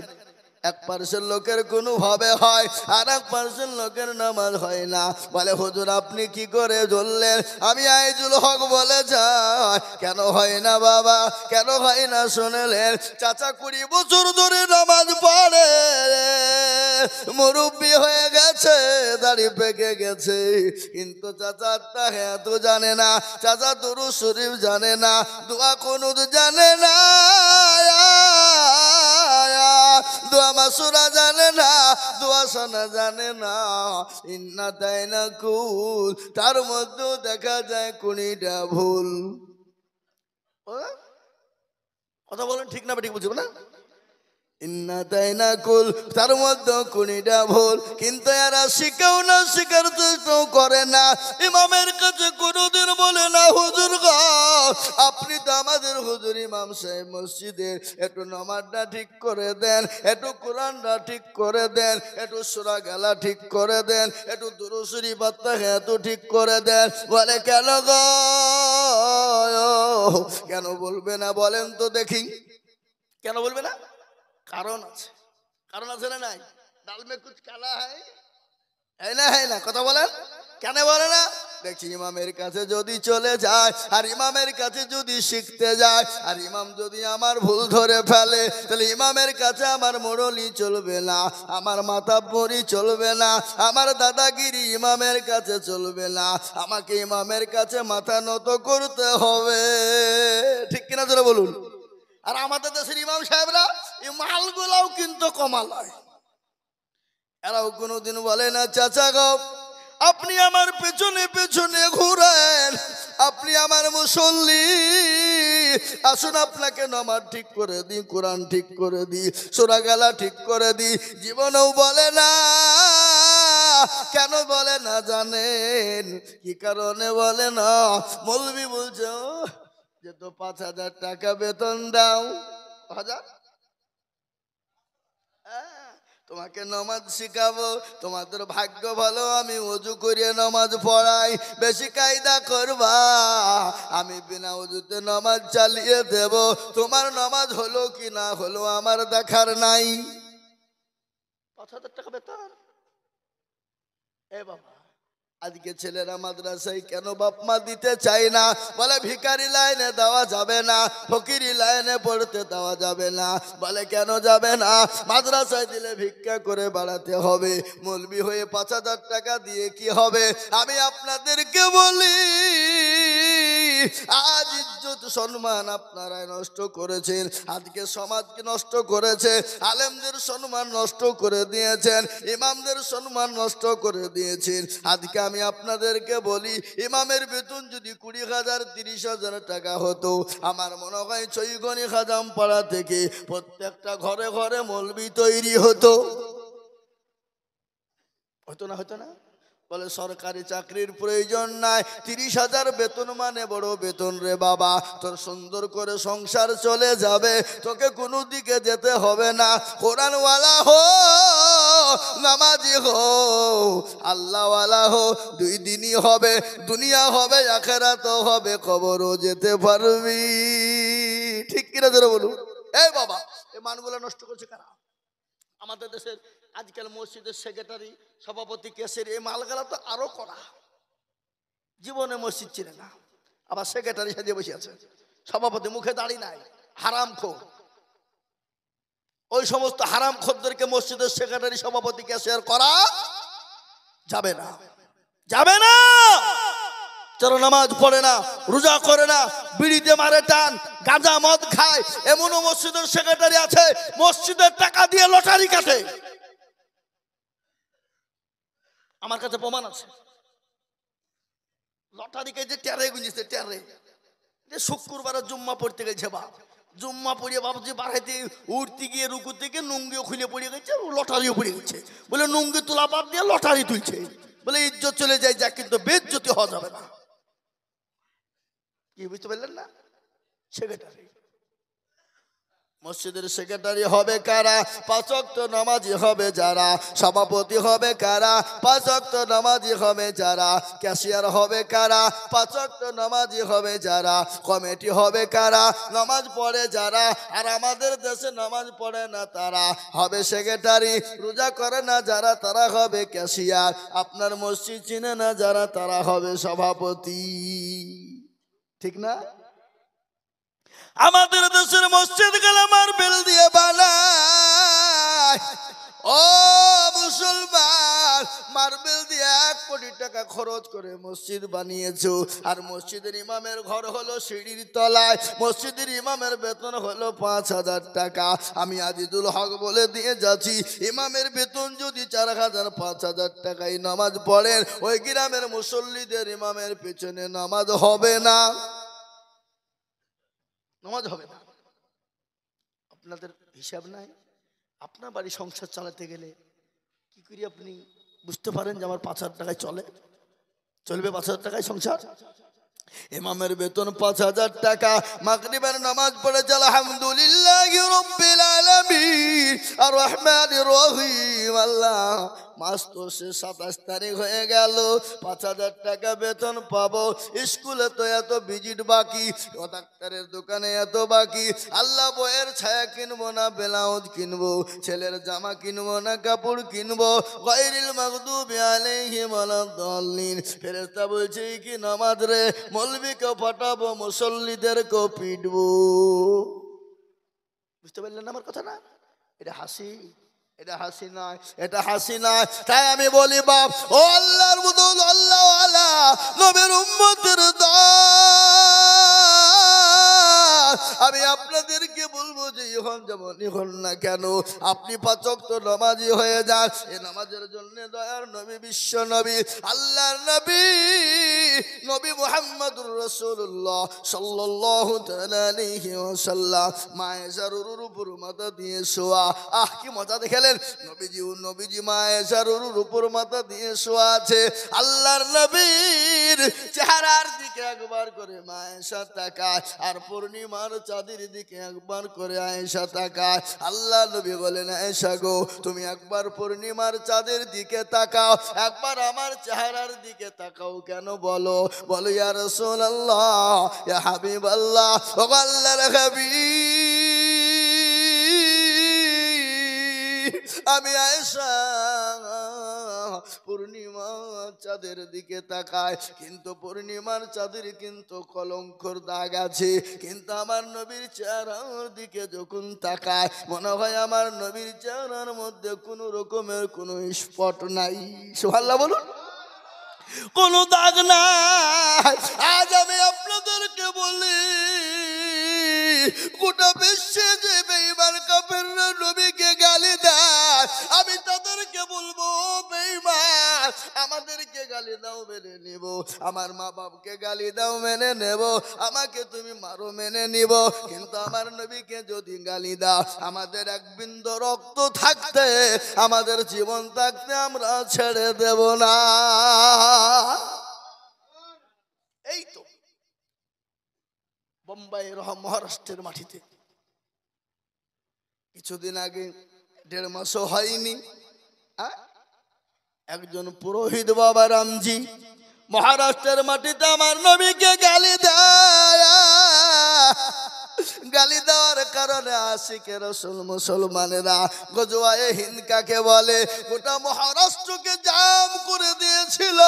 1% লোকের কোনো ভাবে হয়, আর 1% লোকের নামাজ হয় না। বলে হুজুর আপনি কি করে জ্বললেন? আমি আইজুল হক বলে যাই, কেন হয় না বাবা, কেন হয় না শুনলেন? চাচা 20 বছর ধরে নামাজ পড়ে, মুরব্বি হয়ে গেছে, দাড়ি পেকে গেছে, কিন্তু চাচা তাহাত জানে না, চাচা দুরূদ শরীফ জানে না, দোয়া কুনুত জানে না, দোয়া মাসুরা জানে না, দোয়া শোনা জানে না। ইন্না তাইনা কুল, তার মধ্যেও দেখা যায় 20টা ভুল। কথা বলেন ঠিক না ঠিক বুঝবো না? ইন্না তাইনা কুল, তার মধ্যে 20টা ভুল, কিন্তু এরা শিখেও না, শিখার চেষ্টাও করে না। ইমামের কাছে কোনোদিন বলে না হুজুর গো আপনি তো আমাদের হুজুর ইমাম সাহেব, মসজিদের একটু নামাজটা ঠিক করে দেন, একটু কোরআনটা ঠিক করে দেন, একটু সূরা গালা ঠিক করে দেন, একটু দুরূদ শরীফ এত ঠিক করে দেন। বলে কেন গো, কেন বলবে না বলেন তো দেখি, কেন বলবে না? কারণ আছে, কারণ আছে না নাই? ডাল মে কুছ কালা হ্যায় না, হ্যায় না, কথা বলেন, কেন বলে না? দেখছি ইমামের কাছে যদি চলে যায়, আর ইমামের কাছে যদি শিখতে যায়, আর ইমাম যদি আমার ভুল ধরে ফেলে, তাহলে ইমামের কাছে আমার মোড়লি চলবে না, আমার মাতাব্বরি চলবে না, আমার দাদাগিরি ইমামের কাছে চলবে না, আমাকে ইমামের কাছে মাথা নত করতে হবে, ঠিক কিনা জোরে বলুন। আর আমাদের দেশের ইমাম সাহেবরা এই মালগুলাও কিন্তু কমাল হয়, এরাও কোনোদিন বলে না চাচা গো আপনি আমার পেছনে পেছনে ঘুরেন, আপনি আমার মুসল্লি, আসুন আপনাকে নামাজ ঠিক করে দিই, কোরআন ঠিক করে দিই, সূরা গালা ঠিক করে দিই। জীবনেও বলে না। কেন বলে না জানেন? কি কারণে বলে না? মৌলবি বলছে যে তো 5,000 টাকা বেতন দাও, 1000, তোমাকে নামাজ শিখাবো, তোমাদের ভাগ্য ভালো আমি ওযু করে নামাজ পড়াই, বেশি কায়দা করবা, আমি বিনা ওযুতে নামাজ চালিয়ে দেব, তোমার নামাজ হলো কি না হলো আমার দেখার নাই। 5,000 টাকা বেতন। এ বাবা, আজকে ছেলেরা মাদ্রাসায় কেন বাপ মা দিতে চায় না? বলে ভিখারি লাইনে দেওয়া যাবে না, ফকিরি লাইনে পড়তে দেওয়া যাবে না। বলে কেন যাবে না? মাদ্রাসায় দিলে ভিক্ষা করে বাড়াতে হবে, মৌলবি হয়ে 5,000 টাকা দিয়ে কি হবে? আমি আপনাদেরকে বলি আজ ইজ্জত সম্মান আপনারাই নষ্ট করেছেন, আজকে সমাজকে নষ্ট করেছে, আলেমদের সম্মান নষ্ট করে দিয়েছেন, ইমামদের সম্মান নষ্ট করে দিয়েছেন। আজকে আমি আপনাদেরকে বলি ইমামের বেতন যদি 20,000 30,000 টাকা হতো, আমার মনে হয় চৈগনি খাজাম পাড়া থেকে প্রত্যেকটা ঘরে ঘরে মৌলবি তৈরি হতো, হতো না? হতো না? বলে সরকারি চাকরির প্রয়োজন নাই, 30,000 বেতন মানে বড় বেতন রে বাবা, তোর সুন্দর করে সংসার চলে যাবে, তোকে কোনো দিকে যেতে হবে না, কোরআনওয়ালা হো, নামাজি হো, আল্লাহওয়ালা হো, 2 দিনই হবে, দুনিয়া হবে আখিরাতও হবে, কবরও যেতে পারবি, ঠিক কিনা জোরে বলুন। এই বাবা, এই মানগুলো নষ্ট করছে কারা? আমাদের দেশের আজকাল মসজিদের সেক্রেটারি, সভাপতি, কেসের এই মালগালা তো আরো করা, জীবনে মসজিদ চিনে না, আবার সেক্রেটারি সাজিয়ে বসে আছে, সভাপতি মুখে দাড়ি নাই, হারামখোর। ওই সমস্ত হারামখোরদেরকে মসজিদের সেক্রেটারি, সভাপতি, কেসিয়ার করা যাবে না, যাবে না। যারা নামাজ পড়ে না, রোজা করে না, বিড়িতে মারে টান, গাঁজা মদ খায়, এমনও মসজিদের সেক্রেটারি আছে মসজিদের টাকা দিয়ে লটারি কাটে। আমার কাছে প্রমাণ আছে। লটারি কেটে টেরে গুঁজেছে, টেরে যে শুক্রবার জুম্মা পড়তে গেছে বাপ, জুম্মা পড়িয়ে বাবজি বাড়াইতে উঠতে গিয়ে রুকু থেকে নুঙ্গিও খুলে পড়ে গেছে, লটারিও পড়ে গেছে। বলে নুঙ্গি তোলা বাদ দিয়ে লটারি তুলছে, বলে ইজ্জত চলে যায় যা, কিন্তু বেজ্জতি হওয়া যাবে না। কি বুঝতে পারলেন না? সেক্রেটারি, মসজিদের সেক্রেটারি হবে কারা? 5 ওয়াক্ত নামাজি হবে যারা। সভাপতি হবে কারা? 5 ওয়াক্ত নামাজি হবে যারা। ক্যাশিয়ার হবে কারা? 5 ওয়াক্ত নামাজি হবে যারা। কমিটি হবে কারা? নামাজ পড়ে যারা। আর আমাদের দেশে নামাজ পড়ে না তারা হবে সেক্রেটারি। রোজা করে না যারা তারা হবে ক্যাশিয়ার। আপনার মসজিদ চিনে না যারা তারা হবে সভাপতি। ঠিক না? আমাদের দেশের মসজিদ গুলো মার্বেল দিয়ে বানায়। ও মুসলমান, মার্বেল দিয়ে 1 কোটি টাকা খরচ করে মসজিদ বানিয়েছো, আর মসজিদের ইমামের ঘর হলো সিঁড়ির তলায়। মসজিদের ইমামের বেতন হলো 5,000 টাকা। আমি আজিজুল হক বলে দিয়ে যাচ্ছি, ইমামের বেতন যদি 4,000 5,000 টাকায় নামাজ পড়েন, ওই গ্রামের মুসল্লিদের ইমামের পেছনে নামাজ হবে না, নামাজ হবে না। আপনাদের হিসাব নাই? আপনার বাড়ি সংসার চালাতে গেলে কি করি আপনি বুঝতে পারেন যে আমার 5,000 টাকায় চলবে? 5,000 টাকায় সংসার? ইমামের বেতন 5,000 টাকা। মাগরিবের নামাজ পড়েছে আলহামদুলিল্লাহি রাব্বিল আলামিন আর রহমানির রহিম। আল্লাহ, মাস তো সে 27 তারিখ হয়ে গেল, 5,000 টাকা বেতন পাবো। স্কুলে তো এত ভিজিট বাকি, ডাক্তারের দোকানে এত বাকি। আল্লাহ, বইয়ের ছায়া কিনবো না ব্লাউজ কিনবো, ছেলের জামা কিনবো না কাপড় কিনবো। গায়রিল মাগদুবি আলাইহিম ওয়ালাদ-দাল্লিন। ফেরেশতা বলছে কি নামাজ রে, মৌলবীকে পাঠাবো, মুসল্লিদেরকে পিটবো। বুঝতে পারলেন আমার কথা না? এটা হাসি, এটা হাসি নয়, এটা হাসি নয়। তাই আমি বলি বাপ, ও আল্লাহর বদল, আল্লাহ ওয়ালা নবীর উম্মতের দল, আমি আপনাদেরকে বলবো যে এখন যেমন এখন না কেন, আপনি 5 ওয়াক্ত নামাজি হয়ে যান। এই নামাজের জন্য দয়ার নবী, বিশ্ব নবী, আল্লাহর নবী, নবী মুহাম্মদুর রাসূলুল্লাহ সাল্লাল্লাহু তাআলা আলাইহি ওয়াসাল্লাম মায়েশার উপর মাথা দিয়ে শোয়া। আহ, কি মজা দেখলেন! নবীজি মায়েশার উপর মাথা দিয়ে শোয়া আছে। আল্লাহর নবীর চেহারার দিকে একবার করে মায়েশা তাকায়, আর পূর্ণিমার চাঁদের দিকে একবার করে আয়েশা তাকায়। আল্লাহ নবী বলেন, আয়েশা গো, তুমি একবার পূর্ণিমার চাঁদের দিকে তাকাও, একবার আমার চেহারার দিকে তাকাও কেন বলো? বলো ইয়া রাসূলুল্লাহ, ইয়া হাবিবাল্লাহ, ও আল্লাহর হাবিব, আমি আয়েশা পূর্ণিমার চাঁদের দিকে তাকায়, কিন্তু পূর্ণিমার চাঁদের কিন্তু কলঙ্কর দাগ আছে। কিন্তু আমার নবীর চেহারার দিকে যখন তাকায়, মনে হয় আমার নবীর চেহারার মধ্যে কোনো রকমের কোনো স্পট নাই। সুবহানাল্লাহ বলুন। কোনো দাগ নাই। আজ আমি আপনাদেরকে বলি, গোটা বিশ্বে যে বেঈমান কাফেররা নবীকে গালি দেয়, আমি তাদেরকে বলবো, বেঈমান, আমাদেরকে গালি দাও মেনে নিব, আমার মা বাপকে গালি দাও মেনে নেব, আমাকে তুমি মারো মেনে নিব, কিন্তু আমার নবীকে যদি গালি দাও, আমাদের এক বিন্দু রক্ত থাকতে, আমাদের জীবন থাকতে আমরা ছেড়ে দেব না। এই তো বোম্বাইয়ের মহারাষ্ট্রের মাটিতে কিছুদিন আগে, 1.5 মাসও হয়নি, একজন পুরোহিত বাবা রামজি মহারাষ্ট্রের মাটিতে আমার নবীকে গালি দেয়। গালি দেওয়ার কারণে আশিকে রাসূল মুসলমানেরা গজওয়ায়ে হিন্দ কাকে বলে, গোটা মহারাষ্ট্রকে জাম করে দিয়েছিল।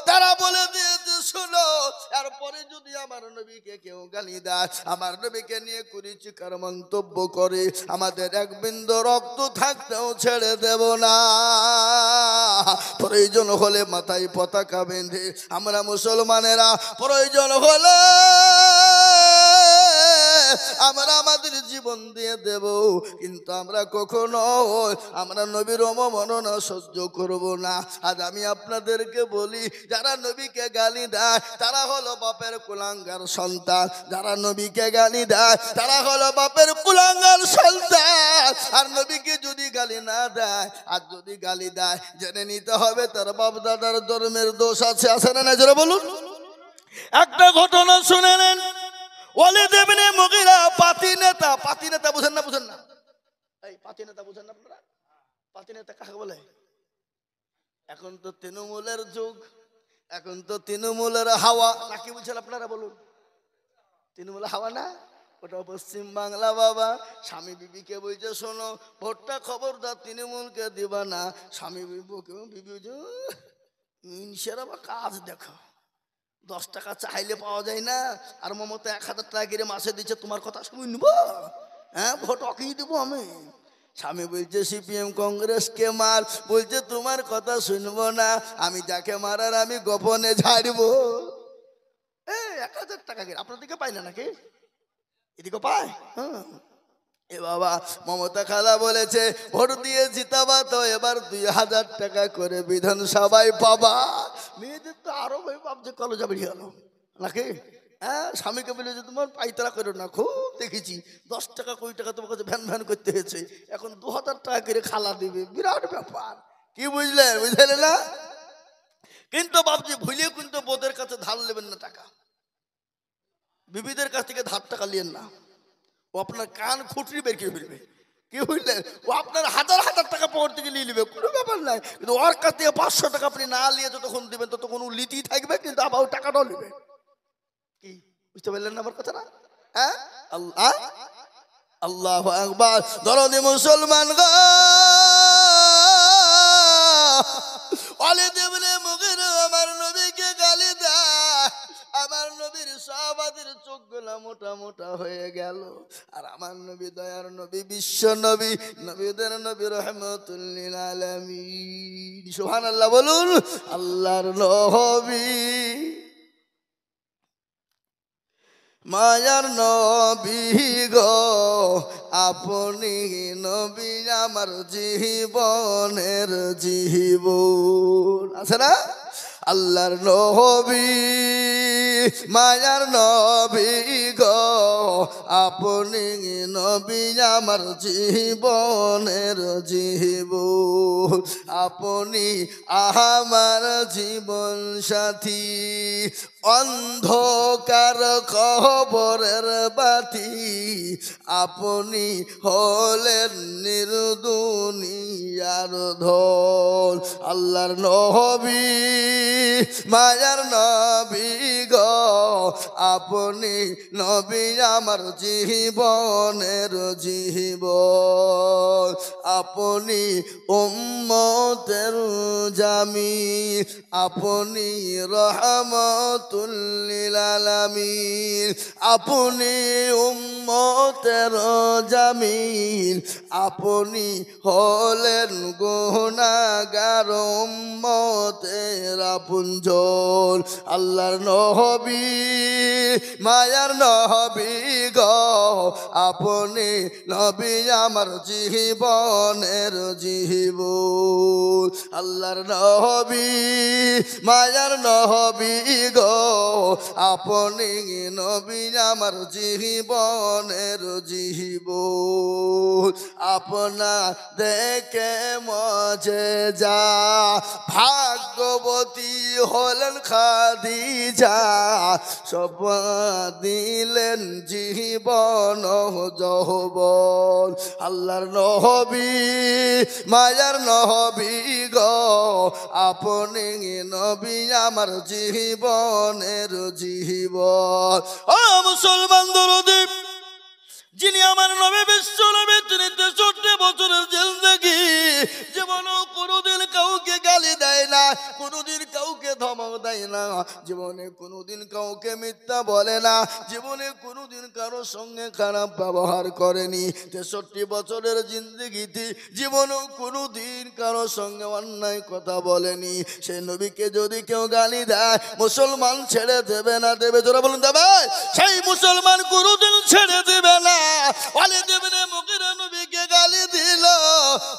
তারা বলে দিয়েছে, শোনো, এরপরে যদি আমার নবীকে কেউ গালি দেয়, আমার নবীকে নিয়ে কুরুচিকর মন্তব্য করে, আমাদের এক বিন্দু রক্ত থাকতেও ছেড়ে দেব না। প্রয়োজন হলে মাথায় পতাকা বেঁধে আমরা মুসলমানেরা, প্রয়োজন হলে আমরা আমাদের জীবন দিয়ে দেব, কিন্তু আমরা কখনো আমরা নবীর অবমাননা সহ্য করব না। আজ আমি আপনাদেরকে বলি, যারা নবীকে গালি দেয় তারা হলো বাপের কুলাঙ্গার সন্তান। যারা নবীকে গালি দেয় তারা হলো বাপের কুলাঙ্গার সন্তান। আর নবীকে যদি গালি না দেয়, আর যদি গালি দেয়, জেনে নিতে হবে তার বাপ দাদার ধর্মের দোষ আছে। আছে না নাই জোরে বলুন। একটা ঘটনা শুনে নেন। ওয়ালিদ ইবনে মুগীরা পাতি নেতা। পাতি নেতা বুঝেন না? বুঝেন না? এই পাতি নেতা বুঝেন না আপনারা? পাতি নেতা কাকে বলে? এখন তো তৃণমূলের যুগ, এখন তো তৃণমূলের হাওয়া। নাকি বুঝছেন আপনারা বলুন? তৃণমূলের হাওয়া না, ওটা পশ্চিম বাংলা বাবা। স্বামী বিবিকে বলছে, শোনো ভোটটা খবরদার তৃণমূলকে দিবা না। স্বামী বিবি মিনসেরা বা কাজ দেখো, 10 টাকা চাইলে পাওয়া যায় না, আর মমতা 1000 টাকা করে মাসে দিচ্ছে, তোমার কথা শুনব? হ্যাঁ, ভোট ওকেই দেবো আমি। স্বামী বলছে সিপিএম কংগ্রেসকে মার, বলছে তোমার কথা শুনবো না, আমি যাকে মারার আমি গোপনে ঝাড়বো। 1000 টাকা করে আপনার দিকে পাই না নাকি? এদিকে পায়? হ্যাঁ। এ বাবা, মমতা খালা বলেছে ভোট দিয়ে জিতাবা তো এবার 2000 টাকা করে বিধানসভায় পাবা। মেয়েদের তো আরো ভাবছে কলেজা বেরিয়ে গেল নাকি? হ্যাঁ, স্বামীকে বলেছে তোমার পাইতারা করো না, খুব দেখেছি 10 টাকা 20 টাকা তোমার কাছে ভ্যান ভ্যান করতে হয়েছে, এখন 2000 টাকা করে খালা দিবে। বিরাট ব্যাপার, কি বুঝলেন? বুঝলেন না? কিন্তু বাবজি ভুলিয়ে কিন্তু বোদের কাছে ধার নেবেন না টাকা, বিবিদের কাছ থেকে ধার টাকা নিয়েন না। ও আপনার কান খুঁটরি বের করে ফেলবে, কি বুঝলেন? ও আপনার হাজার হাজার টাকা পকেট থেকে নিয়ে নেবে, কোনো ব্যাপার নাই। কিন্তু ওর কাছ থেকে 500 টাকা আপনি না নিয়ে যতক্ষণ দিবেন ততক্ষণ ও লিতেই থাকবে, কিন্তু আবার টাকাটাও নেবে। কি বুঝতে পারলেন না আমার কথা না? হ্যাঁ, আল্লাহ আল্লাহু আকবার। দরদি মুসলমান গো, ওয়ালিদ ইবনে মুগীরা আমার নবীকে গালি দেয়, আমার নবীর সাহাবাদের চোখগুলো মোটা মোটা হয়ে গেল। আর আমার নবী দয়ার নবী, বিশ্ব নবী, নবীদের নবী, রহমাতুল লিল আলামিন। সুবহানাল্লাহ বলুন। আল্লাহর নবী, মায়ার নবী গো, আপনি নবী আমার জীবনের জীবন। আছে না? আল্লাহর নবী, মায়ার নবী গো, আপনি নবী আমার জীবনের জীবন। আপনি আমার জীবন সাথী, অন্ধকার কবরের বাতি, আপনি হলেন নির্দুনিয়ার ধন। আল্লাহর নবী, মায়ার নবী গো, আপনি নবী আমার জীবনের জীবন। আপনি উম্মতের জামি, আপনি রহমাতুল লিল আলামিন। আপনি উম্মতের জামিল, আপনি হলেন গুনাহগার উম্মতের আপনজন। আল্লাহর নবী, মায়ার নবী গো, আপনি নবী আমার জীবনের জীবন। আল্লাহর নবী, মায়ার নবী গো, আপনি নবী আমার জীবনের জীবন। আপনা দেখে মজেজা, ভাগ্যবতী হলেন খাদিজা, সব দিলেন জীবন যৌবন। আল্লাহর নবী, মায়ার নবী গো, আপনি নবী আমার জীবনের জীবন। ও মুসলমান দরদি, যিনি আমার নবী বিশ্ব নবী, তিনি 63 বছরের জিন্দেগি জীবনও কোনোদিন কাউকে গালি দেয় না, কোনোদিন কাউকে ধমক দেয় না, জীবনে কোনোদিন কাউকে মিথ্যা বলে না, জীবনে কোনোদিন কারোর সঙ্গে খারাপ ব্যবহার করেনি। 63 বছরের জিন্দেগিতে জীবনেও কোনোদিন কারোর সঙ্গে অন্যায় কথা বলেনি। সেই নবীকে যদি কেউ গালি দেয়, মুসলমান ছেড়ে দেবে না? দেবে? জোরে বলুন দেবে? সেই মুসলমান কোনোদিন ছেড়ে দেবে না। ওয়ালিদ ইবনে মুগীরা নবীকে গালি দিল,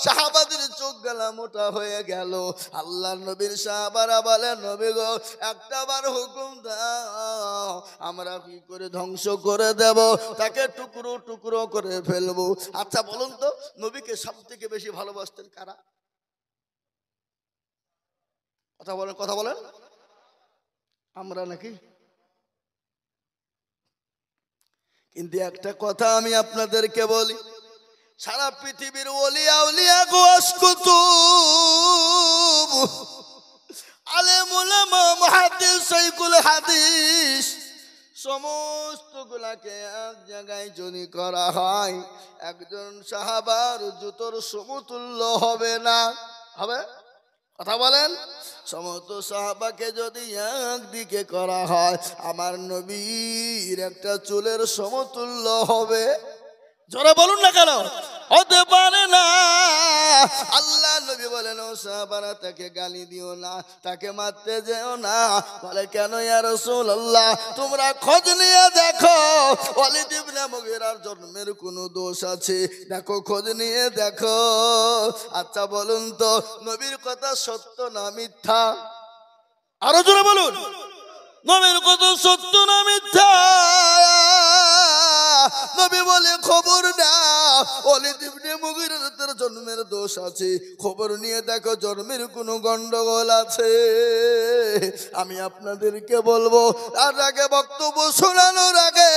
সাহাবাদের চোখ গলা মোটা হয়ে গেল। আল্লাহর নবীর সাহাবারা বলে, নবী গো, একটাবার হুকুম দাও, আমরা কি করে ধ্বংস করে দেব, তাকে টুকরো টুকরো করে ফেলবো। আচ্ছা বলুন তো, নবীকে সব থেকে বেশি ভালোবাসতেন কারা? কথা বলেন, কথা বলেন। আমরা নাকি? কিন্তু একটা কথা আমি আপনাদেরকে বলি, সারা পৃথিবীর ওলিয়া উলিয়া গোয়াস কুতুব, আলেম উলামা, মুহাদ্দিস, শাইখুল হাদিস, সমস্ত গুলাকে এক জায়গায় যদি করা হয়, একজন সাহাবার জুতোর সমতুল্য হবে না। হবে? কথা বলেন। সমস্ত সাহাবাকে যদি একদিকে করা হয়, আমার নবীর একটা চুলের সমতুল্য হবে? জোরে বলুন না কেন? হতে পারে না। আল্লাহ নবী বলেন, ও সাহাবারা, তাকে গালি দিও না, তাকে মারতে যেও না। বলে, কেন ইয়া রাসূলুল্লাহ? তোমরা খোঁজ নিয়ে দেখো ওয়ালিদ ইবনে মুগীরার জন্মের কোনো দোষ আছে? দেখো, খোঁজ নিয়ে দেখো। আচ্ছা বলুন তো, নবীর কথা সত্য না মিথ্যা? আরো জোরে বলুন, নবীর কথা সত্য না মিথ্যা? নবী বলে, খবর না, ওয়ালিদ ইবনে মুগীরার জন্মের দোষ আছে, খবর নিয়ে দেখো জন্মের কোনো গন্ডগোল আছে। আমি আপনাদেরকে বলবো, তার আগে বক্তব্য শোনানোর আগে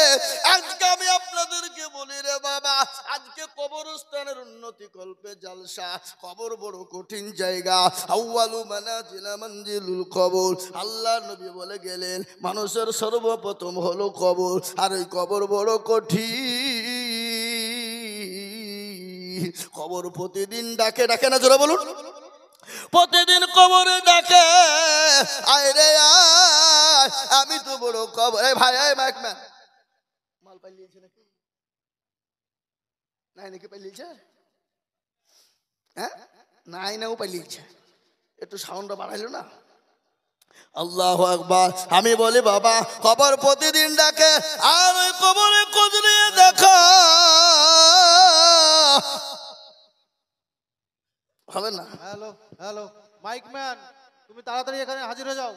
আজকে আমি আপনাদেরকে বলি, রে বাবা, আজকে কবরস্থানের উন্নতি কল্পে জালসা। কবর বড় কঠিন জায়গা। আউয়ালু মানাজিলা মানজিলুল কবর। আল্লাহ নবী বলে গেলেন, মানুষের সর্বপ্রথম হলো কবর, আর ওই কবর বড় কঠিন। কবর প্রতিদিন ডাকে, ডাকে না? জোরে বলুন। প্রতিদিন কবরে ডাকে, আয় রে আয়, আমি তো বড় কবর। এই ভাই, এই মাইকম্যান, মাল পাইলিয়েছে নাকি? নাই নাকি পাইলিয়েছে? হ্যাঁ, নাই না, ও পাইলিয়েছে। একটু সাউন্ডটা বাড়াইলো না? আল্লাহু আকবার। আমি বলি, বাবা, কবর প্রতিদিন ডাকে, আর ওই কবরে খোঁজ নিয়ে দেখো। হবে না? হ্যালো হ্যালো, মাইকম্যান, তুমি তাড়াতাড়ি এখানে হাজির হয়ে যাও।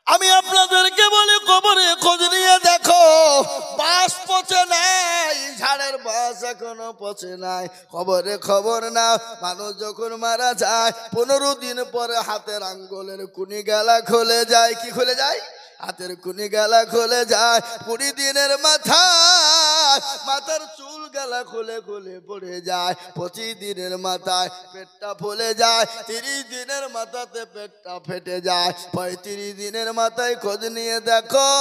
আমি আপনাদেরকে বলি, কবরে খোঁজ নিয়ে দেখো। বাস পচে নাই, ঝাড়ের বাস এখনো পচে নাই। কবরে খবর না, মানুষ যখন মারা যায় 15 দিন পরে হাতের আঙ্গুলের কুনি গালা খুলে যায়। কি খুলে যায়? হাতের কুনি গালা খুলে যায়। 20 দিনের মাথার চুল গালা খুলে খুলে পড়ে যায়। 25 দিনের মাথায় পেটটা ফুলে যায়। 30 দিনের মাথাতে পেটটা ফেটে যায়। 35 দিনের মাথায় খোঁজ নিয়ে দেখো,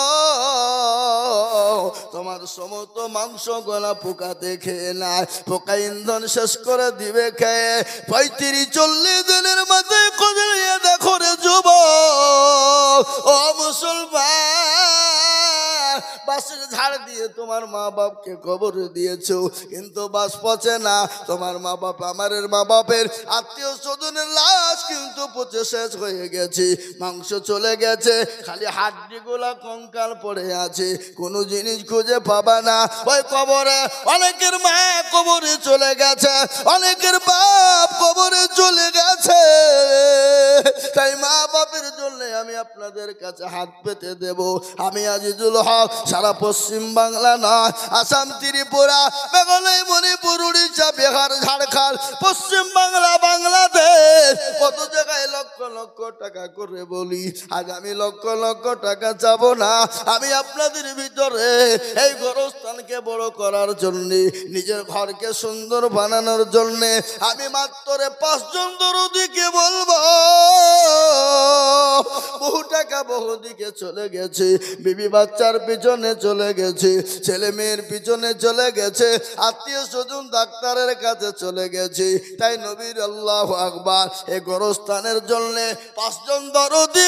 তোমার সমস্ত মাংস গলা পোকাতে খেয়ে নেয়। পোকা ইন্ধন শেষ করে দিবে খেয়ে। 35-40 দিনের মাথায় খোঁজ নিয়ে দেখো রে যুবক, ও মুসলমান, বাসের ঝাড় দিয়ে তোমার মা বাপকে কবরে দিয়েছো, কিন্তু বাস পচে না। তোমার মা বাপ, আমাদের মা বাপের আত্মীয় স্বজনের লাশ কিন্তু পচে শেষ হয়ে গেছে, মাংস চলে গেছে, খালি হাড্ডিগুলা কঙ্কাল পড়ে আছে, কোনো জিনিস খুঁজে পাবা না। ওই কবরে অনেকের মা কবরে চলে গেছে, অনেকের বাপ কবরে চলে গেছে। তাই মা বাপের জন্য আমি আপনাদের কাছে হাত পেতে দেব। আমি আজিজুল হক সারা পশ্চিম বাংলা নয়, আসাম, ত্রিপুরা, মেঘালয়, মণিপুর, উড়িষ্যা, বিহার, ঝাড়খণ্ড, পশ্চিম বাংলা, বাংলাদেশ, কত জায়গায় লক্ষ লক্ষ টাকা করে বলি। আজ আমি লক্ষ লক্ষ টাকা চাবো না। আমি আপনাদের ভিতরে এই গোরস্থানকে বড় করার জন্য, নিজের ঘরকে সুন্দর বানানোর জন্য আমি মাত্র 5 জন দরদিকে বলবো, বহু টাকা বহুদিকে চলে গেছে, বিবি বাচ্চার পিছনে চলে গেছে, ছেলে মেয়ের পিছনে চলে গেছে, আত্মীয় স্বজন ডাক্তারের কাছে চলে গেছে। তাই নবীর আল্লাহু আকবার এই গোরস্থানের জন্য 5 জন দরদি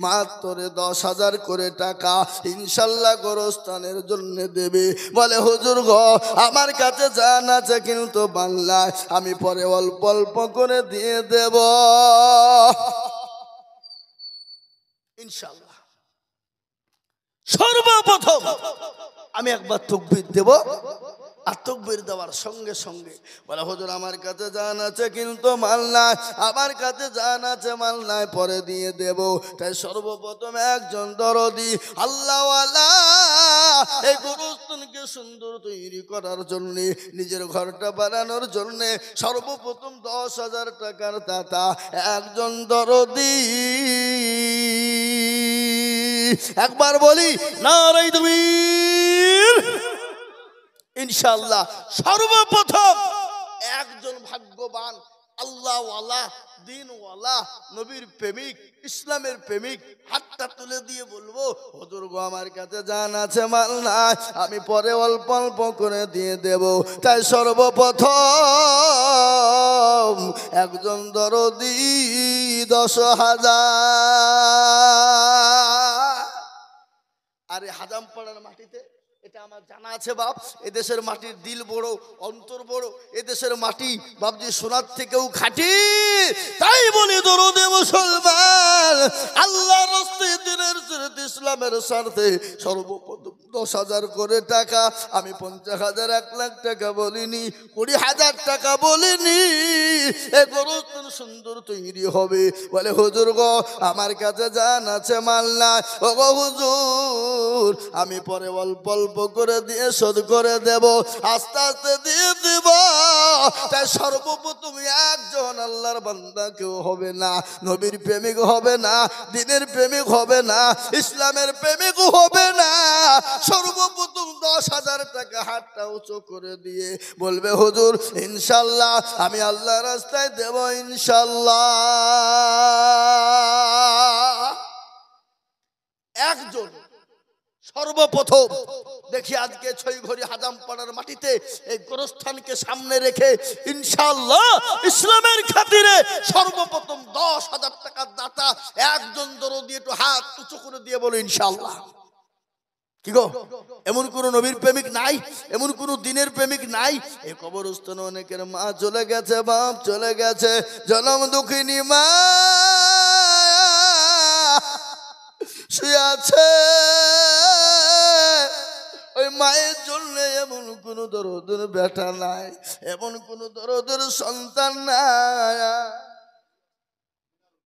মাত্র 10,000 করে টাকা ইনশাল্লাহ গোরস্থানের জন্য দেবে। বলে হুজুর গো আমার কাছে জান আছে কিন্তু বাংলায়, আমি পরে অল্প অল্প করে দিয়ে দেব ইনশাল্লাহ। সর্বপ্রথম আমি একবার তাকবীর দেব, আর তাকবীর দেওয়ার সঙ্গে সঙ্গে বলে হুজুর আমার কাছে জান আছে কিন্তু মাল নাই, আমার কাছে জান আছে মাল নাই, পরে দিয়ে দেব। তাই সর্বপ্রথম একজন দরদি আল্লাহওয়ালা এই গোরস্থানকে সুন্দর তৈরি করার জন্য, নিজের ঘরটা বানানোর জন্য সর্বপ্রথম 10,000 টাকার দাতা একজন দরদি। একবার বলি নারায়ে তাকবীর। ইনশাআল্লাহ সর্বপ্রথম একজন ভাগ্যবান আল্লাহওয়ালা দিনওয়ালা নবীর প্রেমিক ইসলামের প্রেমিক হাতটা তুলে দিয়ে বলবো হুজুর গো আমার কাছে জান আছে মাল নাই, আমি পরে অল্প অল্প করে দিয়ে দেব। তাই সর্বপ্রথম একজন দরদি 10,000। আরে হাজামপাড়ার মাটিতে এটা আমার জানা আছে বাপ, এদেশের মাটির দিল বড় অন্তর বড়, এদেশের মাটি বাপজি সোনার থেকেও খাঁটি। তাই বলি দরদে মুসলমান আল্লাহর রাস্তায় দিনের স্বার্থে ইসলামের স্বার্থে সর্বপ্রথম 10,000 করে টাকা, আমি 50,000 1 লাখ টাকা বলিনি, 20,000 টাকা বলিনি, এ গোরস্থান সুন্দর তৈরি হবে। বলে হুজুর গো আমার কাছে জান আছে মাল নাই, ও গো হুজুর আমি পরে অল্প অল্প করে দিয়ে শোধ করে দেব, আস্তে আস্তে দিয়ে দিব। তাই সর্বপ্রথম একজন আল্লাহর বান্দা কেউ হবে না, নবীর প্রেমিক হবে না, দ্বীনের প্রেমিক হবে না, ইসলামের প্রেমিক হবে না, সর্বপ্রথম 10,000 টাকা হাতটা উঁচু করে দিয়ে বলবে হুজুর ইনশাল্লাহ আমি আল্লাহর রাস্তায় দেব ইনশাল্লাহ। একজন সর্বপ্রথম দেখি আজকে ছয়ঘড়ি হাজামপাড়ার মাটিতে এই গোরস্থানকে সামনে রেখে ইনশাআল্লাহ ইসলামের খাতিরে সর্বপ্রথম 10,000 টাকার দাতা একজন দরদি একটু হাত উঁচু করে দিয়ে বলো ইনশাআল্লাহ। কি গো এমন কোন নবীর প্রেমিক নাই, এমন কোন দিনের প্রেমিক নাই? এই কবরস্থানে অনেকের মা চলে গেছে, বাপ চলে গেছে, জনম দুঃখিনী মা শুয়ে আছে, ওই মায়ের জন্য এমন কোন দরদের বেটা নাই, এমন কোন দরদের সন্তান নাই।